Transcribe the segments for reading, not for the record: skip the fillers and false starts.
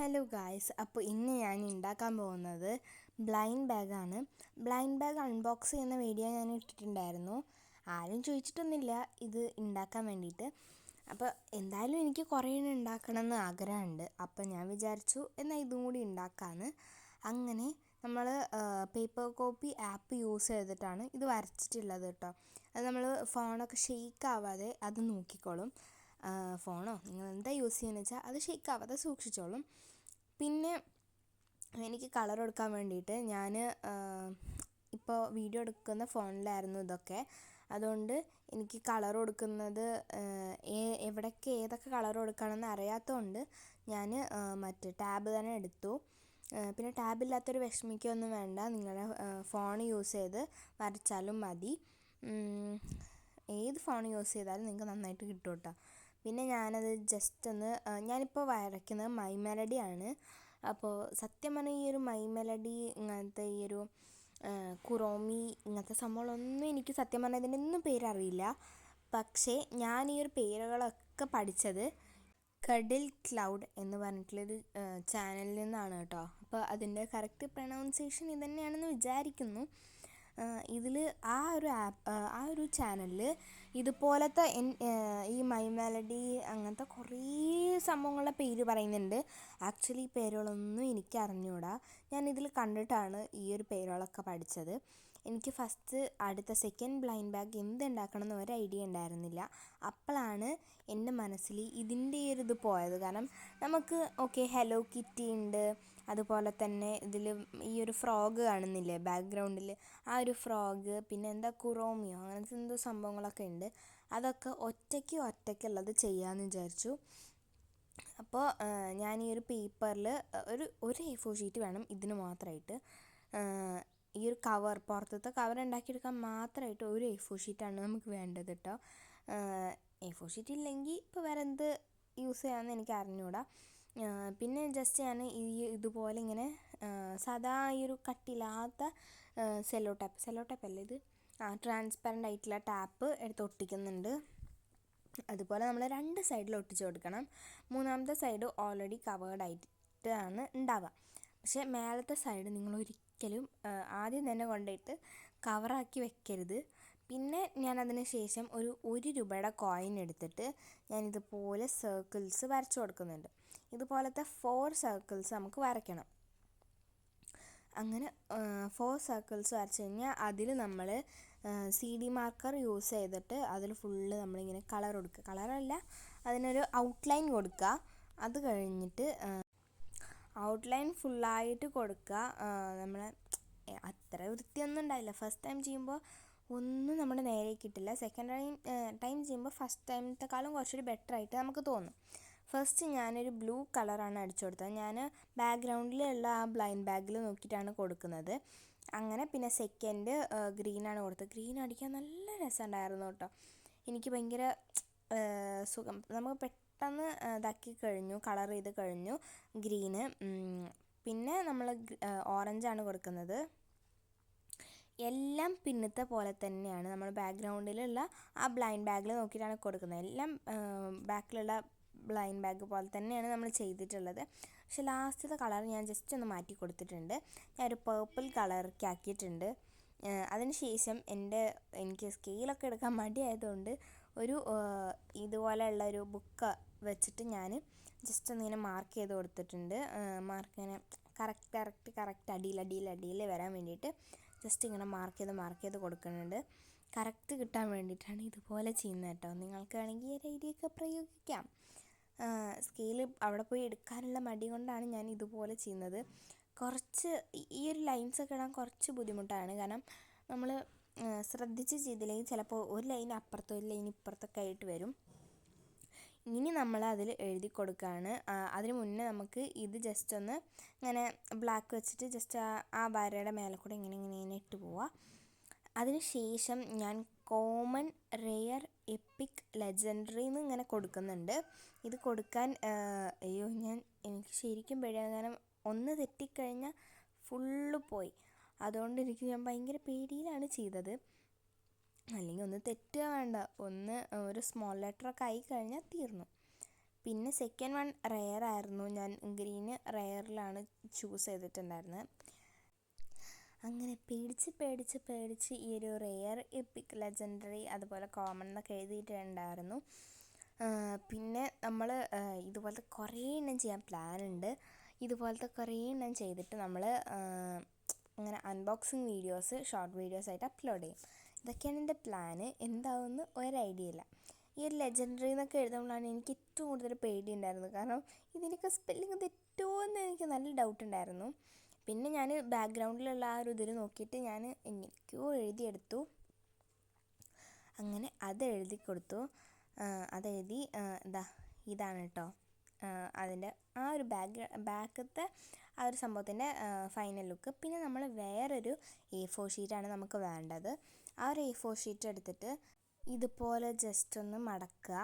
Hello guys, അപ്പോൾ ഇന്ന് ഞാൻ ഉണ്ടാക്കാൻ പോകുന്നത് ബ്ലൈൻഡ് ബാഗാണ്. ബ്ലൈൻഡ് ബാഗ് അൺബോക്സ് ചെയ്യുന്ന വീഡിയോ ഞാൻ ഇട്ടിട്ടുണ്ടായിരുന്നു. ആരും ചോദിച്ചിട്ടൊന്നുമില്ല ഇത് ഉണ്ടാക്കാൻ വേണ്ടിയിട്ട്. അപ്പോൾ എന്തായാലും എനിക്ക് കുറേ ഉണ്ടാക്കണം എന്ന് ആഗ്രഹമുണ്ട്. അപ്പോൾ ഞാൻ വിചാരിച്ചു എന്നാൽ ഇതും കൂടി ഉണ്ടാക്കാമെന്ന്. അങ്ങനെ നമ്മൾ പേപ്പർ കോപ്പി ആപ്പ് യൂസ് ചെയ്തിട്ടാണ് ഇത് വരച്ചിട്ടുള്ളത് കേട്ടോ. അത് നമ്മൾ ഫോണൊക്കെ ഷെയ്ക്ക് ആവാതെ അത് നോക്കിക്കോളും. ഫോണോ നിങ്ങൾ എന്താ യൂസ് ചെയ്യുന്നത് വെച്ചാൽ അത് ഷെയ്ക്ക് ആവാതെ സൂക്ഷിച്ചോളും. പിന്നെ എനിക്ക് കളർ കൊടുക്കാൻ വേണ്ടിയിട്ട് ഞാൻ ഇപ്പോൾ വീഡിയോ എടുക്കുന്ന ഫോണിലായിരുന്നു ഇതൊക്കെ. അതുകൊണ്ട് എനിക്ക് കളർ കൊടുക്കുന്നത് എവിടേക്ക് ഏതൊക്കെ കളർ കൊടുക്കണമെന്ന് അറിയാത്തതുകൊണ്ട് ഞാൻ മറ്റേ ടാബ് തന്നെ എടുത്തു. പിന്നെ ടാബില്ലാത്തൊരു വിഷമിക്കൊന്നും വേണ്ട, നിങ്ങളുടെ ഫോൺ യൂസ് ചെയ്ത് വരച്ചാലും മതി. ഏത് ഫോൺ യൂസ് ചെയ്താലും നിങ്ങൾക്ക് നന്നായിട്ട് കിട്ടും കേട്ടോ. പിന്നെ ഞാനത് ജസ്റ്റ് ഒന്ന് ഞാനിപ്പോൾ വരയ്ക്കുന്നത് മൈ മെലഡി ആണ്. അപ്പോൾ സത്യം പറഞ്ഞാൽ ഈ ഒരു മൈ മെലഡി ഇങ്ങനത്തെ ഈ ഒരു കുറോമി ഇങ്ങനത്തെ സംഭവങ്ങളൊന്നും എനിക്ക് സത്യം പറഞ്ഞാൽ ഇതിൻ്റെ ഒന്നും പേരറിയില്ല. പക്ഷേ ഞാൻ ഈ ഒരു പേരുകളൊക്കെ പഠിച്ചത് കഡിൽ ക്ലൗഡ് എന്ന് പറഞ്ഞിട്ടുള്ളൊരു ചാനലിൽ നിന്നാണ് കേട്ടോ. അപ്പോൾ അതിൻ്റെ കറക്റ്റ് പ്രൊനൗൺസിയേഷൻ ഇത് തന്നെയാണെന്ന് വിചാരിക്കുന്നു. ഇതിൽ ആ ഒരു ചാനലിൽ ഇതുപോലത്തെ ഈ മൈ മെലഡി അങ്ങനത്തെ കുറേ സംഭവങ്ങളുടെ പേര് പറയുന്നുണ്ട്. ആക്ച്വലി ഈ പേരുകളൊന്നും എനിക്ക് അറിഞ്ഞുകൂടാ. ഞാൻ ഇതിൽ കണ്ടിട്ടാണ് ഈ ഒരു പേരുകളൊക്കെ പഠിച്ചത്. എനിക്ക് ഫസ്റ്റ് അടുത്ത സെക്കൻഡ് ബ്ലൈൻഡ് ബാഗ് എന്തുണ്ടാക്കണം എന്ന് ഒരു ഐഡിയ ഉണ്ടായിരുന്നില്ല. അപ്പോഴാണ് എൻ്റെ മനസ്സിൽ ഇതിൻ്റെ ഒരു ഇത് പോയത്. കാരണം നമുക്ക് ഓക്കെ ഹലോ കിറ്റി ഉണ്ട്, അതുപോലെ തന്നെ ഇതിൽ ഈ ഒരു ഫ്രോഗ് കാണുന്നില്ലേ ബാക്ക്ഗ്രൗണ്ടിൽ, ആ ഒരു ഫ്രോഗ്, പിന്നെ എന്താ കുറോമിയോ അങ്ങനത്തെ എന്തോ സംഭവങ്ങളൊക്കെ ഉണ്ട്. അതൊക്കെ ഒറ്റയ്ക്കുള്ളത് ചെയ്യാമെന്ന് വിചാരിച്ചു. അപ്പോൾ ഞാൻ ഈ ഒരു പേപ്പറിൽ ഒരു A4 ഷീറ്റ് വേണം ഇതിന് മാത്രമായിട്ട്. ഈ ഒരു പുറത്തത്തെ കവർ ഉണ്ടാക്കിയെടുക്കാൻ മാത്രമായിട്ട് ഒരു A4 ഷീറ്റാണ് നമുക്ക് വേണ്ടത് കേട്ടോ. A4 ഷീറ്റ് ഇല്ലെങ്കിൽ ഇപ്പോൾ വേറെ എന്ത് യൂസ് ചെയ്യാമെന്ന് എനിക്ക് അറിഞ്ഞുകൂടാ. പിന്നെ ജസ്റ്റ് ഞാൻ ഇതുപോലെ ഇങ്ങനെ സാധാ ഈ ഒരു കട്ടില്ലാത്ത സെല്ലോ ടാപ്പ് അല്ലേ ഇത്, ട്രാൻസ്പെറൻ്റ് ആയിട്ടുള്ള ടാപ്പ് എടുത്ത് ഒട്ടിക്കുന്നുണ്ട്. അതുപോലെ നമ്മൾ 2 സൈഡിൽ ഒട്ടിച്ച് കൊടുക്കണം. മൂന്നാമത്തെ സൈഡ് ഓൾറെഡി കവേർഡ് ആയിട്ടാണ് ഉണ്ടാവുക. പക്ഷേ മേലത്തെ സൈഡ് നിങ്ങൾ ഒരിക്കലും ആദ്യം തന്നെ കൊണ്ടുപോയിട്ട് കവറാക്കി വെക്കരുത്. പിന്നെ ഞാൻ അതിന് ശേഷം ഒരു രൂപയുടെ കോയിൻ എടുത്തിട്ട് ഞാൻ ഇതുപോലെ സർക്കിൾസ് വരച്ചു കൊടുക്കുന്നുണ്ട്. ഇതുപോലത്തെ 4 സർക്കിൾസ് നമുക്ക് വരയ്ക്കണം. അങ്ങനെ 4 സർക്കിൾസ് വരച്ച് കഴിഞ്ഞാൽ അതിൽ നമ്മൾ CD മാർക്കർ യൂസ് ചെയ്തിട്ട് അതിൽ ഫുള്ള് നമ്മളിങ്ങനെ കളർ കൊടുക്കുക. കളറല്ല, അതിനൊരു ഔട്ട്ലൈൻ കൊടുക്കുക. അത് കഴിഞ്ഞിട്ട് ഔട്ട്ലൈൻ ഫുള്ളായിട്ട് കൊടുക്കുക. നമ്മൾ അത്ര വൃത്തിയൊന്നും ഉണ്ടായില്ല. ഫസ്റ്റ് ടൈം ചെയ്യുമ്പോൾ ഒന്നും നമ്മുടെ നേരെ കിട്ടില്ല. സെക്കൻഡ് ടൈം ചെയ്യുമ്പോൾ ഫസ്റ്റ് ടൈമത്തെക്കാളും കുറച്ചുകൂടി ബെറ്റർ ആയിട്ട് നമുക്ക് തോന്നും. ഫസ്റ്റ് ഞാനൊരു ബ്ലൂ കളറാണ് അടിച്ചു കൊടുത്തത്. ഞാൻ ബാക്ക്ഗ്രൗണ്ടിലുള്ള ആ ബ്ലൈൻഡ് ബാഗിൽ നോക്കിയിട്ടാണ് കൊടുക്കുന്നത്. അങ്ങനെ പിന്നെ സെക്കൻഡ് ഗ്രീനാണ് കൊടുത്തത്. ഗ്രീൻ അടിക്കാൻ നല്ല രസമുണ്ടായിരുന്നു കേട്ടോ. എനിക്ക് ഭയങ്കര സുഖം. നമുക്ക് പെട്ടെന്ന് ഇതാക്കി കഴിഞ്ഞു, കളർ ചെയ്ത് കഴിഞ്ഞു ഗ്രീന്. പിന്നെ നമ്മൾ ഓറഞ്ചാണ് കൊടുക്കുന്നത്. എല്ലാം പിന്നത്തെ പോലെ തന്നെയാണ് നമ്മൾ ബാക്ക്ഗ്രൗണ്ടിലുള്ള ആ ബ്ലൈൻഡ് ബാഗിൽ നോക്കിയിട്ടാണ് കൊടുക്കുന്നത്. എല്ലാം ബാക്കിലുള്ള ബ്ലൈൻഡ് ബാഗ് പോലെ തന്നെയാണ് നമ്മൾ ചെയ്തിട്ടുള്ളത്. പക്ഷേ ലാസ്റ്റത്തെ കളർ ഞാൻ ജസ്റ്റ് ഒന്ന് മാറ്റി കൊടുത്തിട്ടുണ്ട്. ഞാനൊരു പേർപ്പിൾ കളറൊക്കെ ആക്കിയിട്ടുണ്ട്. അതിന് ശേഷം എനിക്ക് സ്കെയിലൊക്കെ എടുക്കാൻ മടിയായതുകൊണ്ട് ഇതുപോലെയുള്ള ഒരു ബുക്ക് വെച്ചിട്ട് ഞാൻ ജസ്റ്റ് ഒന്നിങ്ങനെ മാർക്ക് ചെയ്ത് കൊടുത്തിട്ടുണ്ട്. മാർക്കിങ്ങനെ കറക്റ്റ് അടിയിൽ വരാൻ വേണ്ടിയിട്ട് ജസ്റ്റ് ഇങ്ങനെ മാർക്ക് ചെയ്ത് കൊടുക്കുന്നുണ്ട്. കറക്റ്റ് കിട്ടാൻ വേണ്ടിയിട്ടാണ് ഇതുപോലെ ചെയ്യുന്നത് കേട്ടോ. നിങ്ങൾക്ക് വേണമെങ്കിൽ ഈ ഒരു ഐഡിയ ഒക്കെ പ്രയോഗിക്കാം. സ്കെയിൽ അവിടെ പോയി എടുക്കാനുള്ള മടി കൊണ്ടാണ് ഞാൻ ഇതുപോലെ ചെയ്യുന്നത്. കുറച്ച് ഈ ഒരു ലൈൻസൊക്കെ ഇടാൻ കുറച്ച് ബുദ്ധിമുട്ടാണ്. കാരണം നമ്മൾ ശ്രദ്ധിച്ച് ചെയ്തില്ലെങ്കിൽ ചിലപ്പോൾ ഒരു ലൈൻ അപ്പുറത്തോ ഒരു ലൈൻ ഇപ്പുറത്തൊക്കെ ആയിട്ട് വരും. ഇനി നമ്മൾ അതിൽ എഴുതി കൊടുക്കുകയാണ്. അതിന് മുന്നേ നമുക്ക് ഇത് ജസ്റ്റ് ഒന്ന് ഇങ്ങനെ ബ്ലാക്ക് വെച്ചിട്ട് ജസ്റ്റ് ആ വരയുടെ മേലെ കൂടെ ഇങ്ങനെ ഇട്ട് പോവാം. അതിന് ശേഷം ഞാൻ കോമൺ, റെയർ, എപ്പിക്, ലെജൻഡറി എന്ന് ഇങ്ങനെ കൊടുക്കുന്നുണ്ട്. ഇത് കൊടുക്കാൻ എനിക്ക് ശരിക്കും പേടിയാണ്. കാരണം ഒന്ന് തെറ്റിക്കഴിഞ്ഞാൽ ഫുള്ള് പോയി. അതുകൊണ്ട് ഞാൻ ഭയങ്കര പേടിയിലാണ് ചെയ്തത്. അല്ലെങ്കിൽ ഒന്ന് തെറ്റുക വേണ്ട, ഒരു സ്മോൾ ലെറ്ററൊക്കെ ആയി കഴിഞ്ഞാൽ തീർന്നു. പിന്നെ സെക്കൻഡ് വൺ റെയർ ആയിരുന്നു. ഞാൻ ഗ്രീന് റെയറിലാണ് ചൂസ് ചെയ്തിട്ടുണ്ടായിരുന്നത്. അങ്ങനെ പേടിച്ച് ഈ ഒരു റെയർ, എപ്പിക്, ലെജൻഡറി, അതുപോലെ കോമൺ എന്നൊക്കെ എഴുതിയിട്ടുണ്ടായിരുന്നു. പിന്നെ നമ്മൾ ഇതുപോലത്തെ കുറേ എണ്ണം ചെയ്യാൻ പ്ലാനുണ്ട്. ഇതുപോലത്തെ കുറേ എണ്ണം ചെയ്തിട്ട് നമ്മൾ അങ്ങനെ അൺബോക്സിങ് വീഡിയോസ്, ഷോർട്ട് വീഡിയോസായിട്ട് അപ്ലോഡ് ചെയ്യും. ഇതൊക്കെയാണ് എൻ്റെ പ്ലാന്. എന്താവുമെന്ന് ഒരു ഐഡിയ ഇല്ല. ഈ ഒരു ലെജൻഡറി എന്നൊക്കെ എഴുതുമ്പോഴാണ് എനിക്ക് ഏറ്റവും കൂടുതൽ പേടിയുണ്ടായിരുന്നത്. കാരണം ഇതിൻ്റെയൊക്കെ സ്പെല്ലിങ് തെറ്റുമോ എന്ന് എനിക്ക് നല്ല ഡൗട്ട് ഉണ്ടായിരുന്നു. പിന്നെ ഞാൻ ബാക്ക്ഗ്രൗണ്ടിലുള്ള ആ ഒരു ഇതിൽ നോക്കിയിട്ട് ഞാൻ എങ്ങനെയൊക്കെയോ എഴുതിയെടുത്തു. അങ്ങനെ അത് എഴുതി കൊടുത്തു. അതെഴുതി ഇതാണ് കേട്ടോ അതിൻ്റെ ആ ഒരു ബാക്കത്തെ ആ ഒരു സംഭവത്തിൻ്റെ ഫൈനൽ ലുക്ക്. പിന്നെ നമ്മൾ വേറൊരു A4 ഷീറ്റാണ് നമുക്ക് വേണ്ടത്. ആ ഒരു A4 ഷീറ്റ് എടുത്തിട്ട് ഇതുപോലെ ജസ്റ്റ് ഒന്ന് മടക്കുക.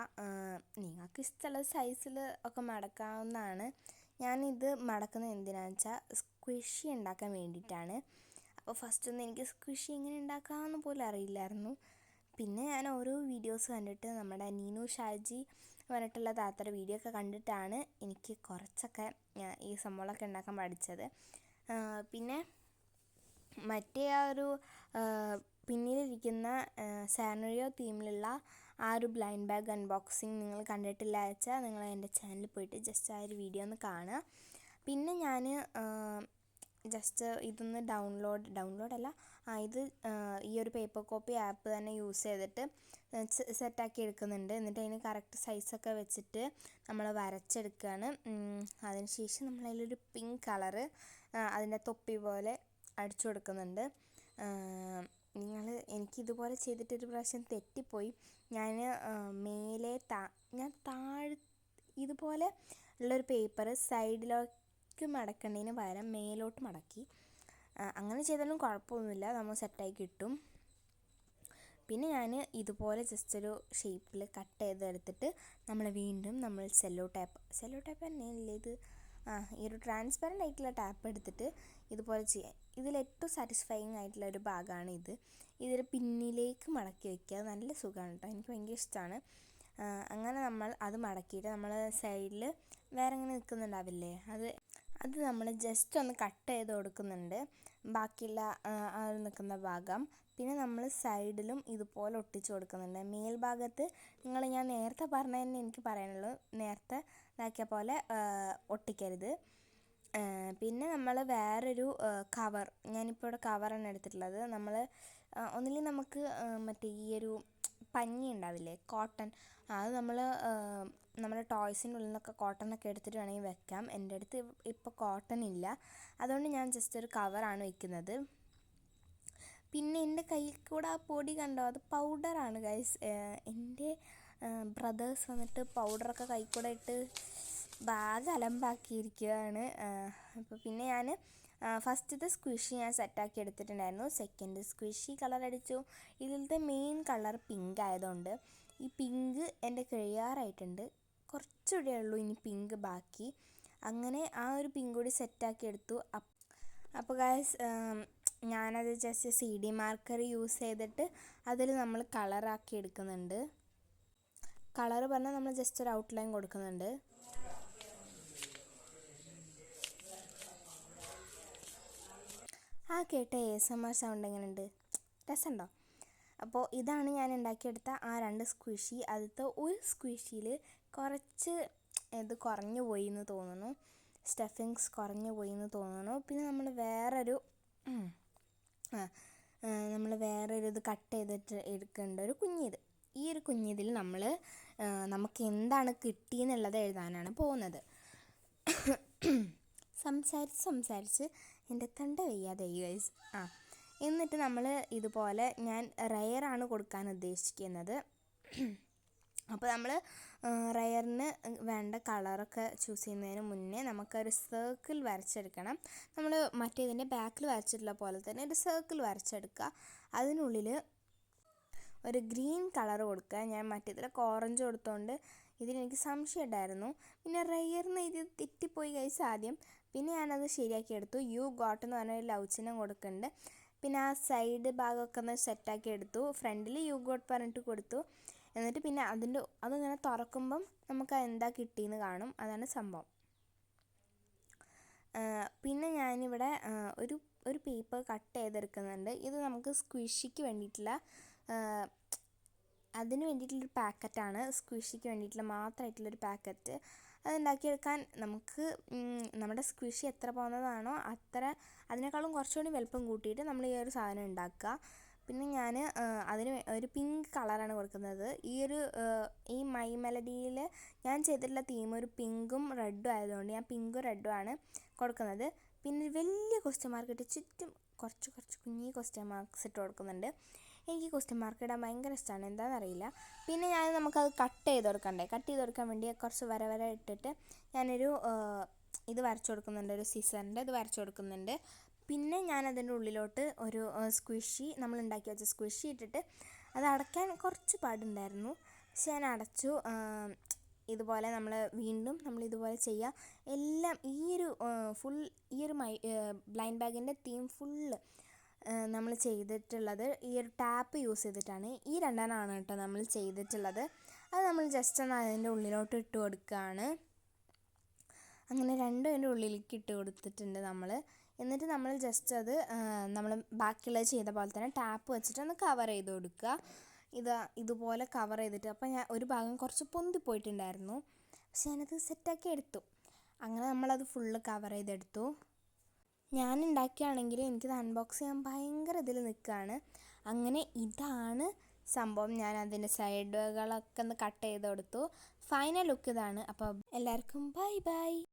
നിങ്ങൾക്ക് ഇഷ്ടമുള്ള സൈസിൽ ഒക്കെ മടക്കാവുന്നതാണ്. ഞാനിത് മടക്കുന്നത് എന്തിനാണെന്ന് വെച്ചാൽ സ്ക്വിഷി ഉണ്ടാക്കാൻ വേണ്ടിയിട്ടാണ്. അപ്പോൾ ഫസ്റ്റൊന്നും എനിക്ക് സ്ക്വിഷി എങ്ങനെ ഉണ്ടാക്കാമെന്ന് പോലും അറിയില്ലായിരുന്നു. പിന്നെ ഞാൻ ഓരോ വീഡിയോസ് കണ്ടിട്ട് നമ്മുടെ നീനു ഷാജി പറഞ്ഞിട്ടുള്ള താത്തയുടെ വീഡിയോ ഒക്കെ കണ്ടിട്ടാണ് എനിക്ക് കുറച്ചൊക്കെ ഈ സംഭവങ്ങളൊക്കെ ഉണ്ടാക്കാൻ പഠിച്ചത്. പിന്നെ മറ്റേ ആ ഒരു പിന്നിലിരിക്കുന്ന സാനറിയോ തീമിലുള്ള ആ ഒരു ബ്ലൈൻഡ് ബാഗ് അൺബോക്സിങ് നിങ്ങൾ കണ്ടിട്ടില്ല വെച്ചാൽ നിങ്ങൾ എൻ്റെ ചാനലിൽ പോയിട്ട് ജസ്റ്റ് ആ ഒരു വീഡിയോ ഒന്ന് കാണുക. പിന്നെ ഞാൻ ജസ്റ്റ് ഇതൊന്ന് ഡൗൺലോഡല്ല ഇത് ഈ ഒരു പേപ്പർ കോപ്പി ആപ്പ് തന്നെ യൂസ് ചെയ്തിട്ട് സെറ്റാക്കി എടുക്കുന്നുണ്ട്. എന്നിട്ട് അതിന് കറക്റ്റ് സൈസൊക്കെ വെച്ചിട്ട് നമ്മൾ വരച്ചെടുക്കുകയാണ്. അതിനുശേഷം നമ്മളതിലൊരു പിങ്ക് കളറ് അതിൻ്റെ തൊപ്പി പോലെ അടിച്ചു കൊടുക്കുന്നുണ്ട്. എനിക്കിതുപോലെ ചെയ്തിട്ടൊരു പ്രാവശ്യം തെറ്റിപ്പോയി. ഞാൻ താഴെ ഇതുപോലെ ഉള്ളൊരു പേപ്പർ സൈഡിലേക്ക് മടക്കേണ്ടതിന് പകരം മേലോട്ട് മടക്കി. അങ്ങനെ ചെയ്താലും കുഴപ്പമൊന്നുമില്ല, നമ്മൾ സെറ്റായി കിട്ടും. പിന്നെ ഞാൻ ഇതുപോലെ ജസ്റ്റ് ഒരു ഷേപ്പിൽ കട്ട് ചെയ്തെടുത്തിട്ട് വീണ്ടും സെല്ലോ ടാപ്പ് തന്നെയല്ലേ ഇത്, ഈ ഒരു ട്രാൻസ്പെറൻ്റ് ആയിട്ടുള്ള ടാപ്പ് എടുത്തിട്ട് ഇതുപോലെ ചെയ്യാം. ഇതിൽ ഏറ്റവും സാറ്റിസ്ഫൈയിങ് ആയിട്ടുള്ള ഒരു ഭാഗമാണ് ഇത്. ഇതിൽ പിന്നിലേക്ക് മടക്കി വയ്ക്കുക, നല്ല സുഖമാണ് കേട്ടോ, എനിക്ക് ഭയങ്കര ഇഷ്ടമാണ്. അങ്ങനെ നമ്മൾ അത് മടക്കിയിട്ട് നമ്മൾ സൈഡിൽ വേറെ ഇങ്ങനെ നിൽക്കുന്നുണ്ടാവില്ലേ, അത് നമ്മൾ ജസ്റ്റ് ഒന്ന് കട്ട് ചെയ്ത് കൊടുക്കുന്നുണ്ട്, ബാക്കിയുള്ള ആ നിൽക്കുന്ന ഭാഗം. പിന്നെ നമ്മൾ സൈഡിലും ഇതുപോലെ ഒട്ടിച്ച് കൊടുക്കുന്നുണ്ട്. മേൽഭാഗത്ത് ഞാൻ നേരത്തെ പറഞ്ഞ തന്നെ എനിക്ക് പറയാനുള്ളൂ, നേരത്തെ ഇതാക്കിയ പോലെ ഒട്ടിക്കരുത്. പിന്നെ നമ്മൾ വേറൊരു കവർ, ഞാനിപ്പോൾ ഇവിടെ കവറാണ് എടുത്തിട്ടുള്ളത്. ഒന്നില്ലെങ്കിൽ നമുക്ക് മറ്റേ ഈ ഒരു പഞ്ഞി ഉണ്ടാവില്ലേ, കോട്ടൺ, അത് നമ്മുടെ ടോയ്സിൻ്റെ ഉള്ളിൽ നിന്നൊക്കെ കോട്ടണൊക്കെ എടുത്തിട്ട് വേണമെങ്കിൽ വെക്കാം. എൻ്റെ അടുത്ത് ഇപ്പോൾ കോട്ടൺ ഇല്ല, അതുകൊണ്ട് ഞാൻ ജസ്റ്റ് ഒരു കവറാണ് വെക്കുന്നത്. പിന്നെ എൻ്റെ കയ്യിൽ കൂടെ ആ പൊടി കണ്ടോ, അത് പൗഡറാണ് ഗൈസ്. എൻ്റെ ബ്രദേഴ്സ് വന്നിട്ട് പൗഡറൊക്കെ കൈ കൂടെ ഇട്ട് ബാഗ് അലമ്പാക്കിയിരിക്കുകയാണ്. അപ്പോൾ പിന്നെ ഞാൻ ഫസ്റ്റത്തെ സ്ക്വിഷി ഞാൻ സെറ്റാക്കി എടുത്തിട്ടുണ്ടായിരുന്നു. സെക്കൻഡ് സ്ക്വിഷി കളർ അടിച്ചു. ഇതിലത്തെ മെയിൻ കളർ പിങ്ക് ആയതുകൊണ്ട് ഈ പിങ്ക് എൻ്റെ കഴിയാറായിട്ടുണ്ട്, കുറച്ചുകൂടെ ഉള്ളൂ ഇനി പിങ്ക് ബാക്കി. അങ്ങനെ ആ ഒരു പിങ്ക് കൂടി സെറ്റാക്കി എടുത്തു. അപ്പോൾ ഗൈസ് ഞാനത് ജസ്റ്റ് CD മാർക്കർ യൂസ് ചെയ്തിട്ട് അതിൽ നമ്മൾ കളറാക്കി എടുക്കുന്നുണ്ട്. കളർ പറഞ്ഞാൽ നമ്മൾ ജസ്റ്റ് ഒരു ഔട്ട്ലൈൻ കൊടുക്കുന്നുണ്ട്. കേട്ട ASMR സൗണ്ട് എങ്ങനെയുണ്ട്, രസമുണ്ടോ? അപ്പോൾ ഇതാണ് ഞാൻ ഉണ്ടാക്കിയെടുത്ത ആ 2 സ്ക്വിഷി. അതിലത്തെ ഒരു സ്ക്വിഷിയിൽ കുറച്ച് ഇത് കുറഞ്ഞു പോയി എന്ന് തോന്നുന്നു, സ്റ്റഫിങ്സ് കുറഞ്ഞു പോയി എന്ന് തോന്നുന്നു. പിന്നെ നമ്മൾ വേറൊരു ഇത് കട്ട് ചെയ്തിട്ട് എടുക്കേണ്ട ഒരു കുഞ്ഞിത്. ഈ ഒരു കുഞ്ഞിതിൽ നമുക്ക് എന്താണ് കിട്ടിയെന്നുള്ളത് എഴുതാനാണ് പോകുന്നത്. സംസാരിച്ച് എൻ്റെ തൊണ്ട വയ്യാതെ ഗൈസ്. എന്നിട്ട് നമ്മൾ ഇതുപോലെ ഞാൻ റെയറാണ് കൊടുക്കാൻ ഉദ്ദേശിക്കുന്നത്. അപ്പോൾ നമ്മൾ റെയറിന് വേണ്ട കളറൊക്കെ ചൂസ് ചെയ്യുന്നതിന് മുന്നേ നമുക്കൊരു സർക്കിൾ വരച്ചെടുക്കണം. നമ്മൾ മറ്റേതിൻ്റെ ബാക്കിൽ വരച്ചിട്ടുള്ള പോലെ തന്നെ ഒരു സർക്കിൾ വരച്ചെടുക്കുക. അതിനുള്ളിൽ ഒരു ഗ്രീൻ കളർ കൊടുക്കുക. ഞാൻ മറ്റേതിലൊക്കെ ഓറഞ്ച് കൊടുത്തോണ്ട് ഇതിലെനിക്ക് സംശയം ഉണ്ടായിരുന്നു. പിന്നെ റെയറിന് ഇത് തെറ്റിപ്പോയി ഗൈസ് ആദ്യം. പിന്നെ ഞാനത് ശരിയാക്കി എടുത്തു. യു ഗോട്ട് എന്ന് പറഞ്ഞൊരു ലവ് ചിഹ്നം കൊടുക്കുന്നുണ്ട്. പിന്നെ ആ സൈഡ് ഭാഗമൊക്കെ ഒന്ന് സെറ്റാക്കി എടുത്തു. ഫ്രണ്ടിൽ യു ഗോട്ട് പറഞ്ഞിട്ട് കൊടുത്തു. എന്നിട്ട് പിന്നെ അതിങ്ങനെ തുറക്കുമ്പം നമുക്ക് എന്താ കിട്ടിയെന്ന് കാണും. അതാണ് സംഭവം. പിന്നെ ഞാനിവിടെ ഒരു പേപ്പർ കട്ട് ചെയ്തെടുക്കുന്നുണ്ട്. ഇത് നമുക്ക് സ്ക്വിഷിക്ക് വേണ്ടിയിട്ടുള്ള അതിന് വേണ്ടിയിട്ടുള്ളൊരു പാക്കറ്റാണ്. സ്ക്വിഷിക്ക് വേണ്ടിയിട്ടുള്ള മാത്രമായിട്ടുള്ളൊരു പാക്കറ്റ്. അതുണ്ടാക്കിയെടുക്കാൻ നമുക്ക് നമ്മുടെ സ്ക്വിഷി എത്ര പോകുന്നതാണോ അത്ര അതിനേക്കാളും കുറച്ചുകൂടി വലുപ്പം കൂട്ടിയിട്ട് നമ്മൾ ഈ ഒരു സാധനം ഉണ്ടാക്കുക. പിന്നെ ഞാൻ അതിന് ഒരു പിങ്ക് കളറാണ് കൊടുക്കുന്നത്. ഈ മൈ മെലഡിയിൽ ഞാൻ ചെയ്തിട്ടുള്ള തീം ഒരു പിങ്കും റെഡും ആയതുകൊണ്ട് ഞാൻ പിങ്കും റെഡും ആണ് കൊടുക്കുന്നത്. പിന്നെ വലിയ ക്വസ്റ്റ്യൻ മാർക്ക് ഇട്ട് ചുറ്റും കുറച്ച് കുഞ്ഞി ക്വസ്റ്റ്യൻ മാർക്ക്സ് ഇട്ട് കൊടുക്കുന്നുണ്ട്. എനിക്ക് ക്വസ്റ്റ്യൻ മാർക്ക് ഇടാൻ ഭയങ്കര ഇഷ്ടമാണ്, എന്താണെന്നറിയില്ല. പിന്നെ നമുക്കത് കട്ട് ചെയ്ത് കൊടുക്കണ്ടേ. കട്ട് ചെയ്ത് കൊടുക്കാൻ വേണ്ടി കുറച്ച് വര ഇട്ടിട്ട് ഞാനൊരു ഇത് വരച്ചു കൊടുക്കുന്നുണ്ട്. ഒരു സിസറിൻ്റെ ഇത് വരച്ചു കൊടുക്കുന്നുണ്ട്. പിന്നെ ഞാനതിൻ്റെ ഉള്ളിലോട്ട് ഒരു സ്ക്വിഷി നമ്മൾ ഉണ്ടാക്കി വെച്ച സ്ക്വിഷി ഇട്ടിട്ട് അത് അടയ്ക്കാൻ കുറച്ച് പാടുണ്ടായിരുന്നു. പക്ഷെ ഞാൻ അടച്ചു. ഇതുപോലെ വീണ്ടും ഇതുപോലെ ചെയ്യുക. എല്ലാം ഈ ഒരു ബ്ലൈൻഡ് ബാഗിൻ്റെ തീം ഫുള്ള് നമ്മൾ ചെയ്തിട്ടുള്ളത് ഈ ഒരു ടാപ്പ് യൂസ് ചെയ്തിട്ടാണ്. ഈ രണ്ടെണ്ണമാണ് കേട്ടോ നമ്മൾ ചെയ്തിട്ടുള്ളത്. അത് നമ്മൾ ജസ്റ്റ് ഒന്ന് അതിൻ്റെ ഉള്ളിലോട്ട് ഇട്ട് കൊടുക്കുകയാണ്. അങ്ങനെ രണ്ടും അതിൻ്റെ ഉള്ളിലേക്ക് ഇട്ട് കൊടുത്തിട്ടുണ്ട് നമ്മൾ. എന്നിട്ട് നമ്മൾ ജസ്റ്റ് അത് നമ്മൾ ബാക്കിയുള്ളത് ചെയ്ത പോലെ തന്നെ ടാപ്പ് വെച്ചിട്ട് ഒന്ന് കവർ ചെയ്ത് കൊടുക്കുക. ഇതുപോലെ കവർ ചെയ്തിട്ട്. അപ്പോൾ ഞാൻ ഒരു ഭാഗം കുറച്ച് പൊന്തിപ്പോയിട്ടുണ്ടായിരുന്നു, പക്ഷെ ഞാനത് സെറ്റാക്കി എടുത്തു. അങ്ങനെ നമ്മളത് ഫുള്ള് കവർ ചെയ്തെടുത്തു. ഞാൻ ഉണ്ടാക്കുകയാണെങ്കിൽ എനിക്കിത് അൺബോക്സ് ചെയ്യാൻ ഭയങ്കര ഇതിൽ നിൽക്കുകയാണ്. അങ്ങനെ ഇതാണ് സംഭവം. ഞാൻ അതിൻ്റെ സൈഡുകളൊക്കെ ഒന്ന് കട്ട് ചെയ്ത് കൊടുത്തു. ഫൈനൽ ലുക്ക് ഇതാണ്. അപ്പോൾ എല്ലാവർക്കും ബൈ ബൈ.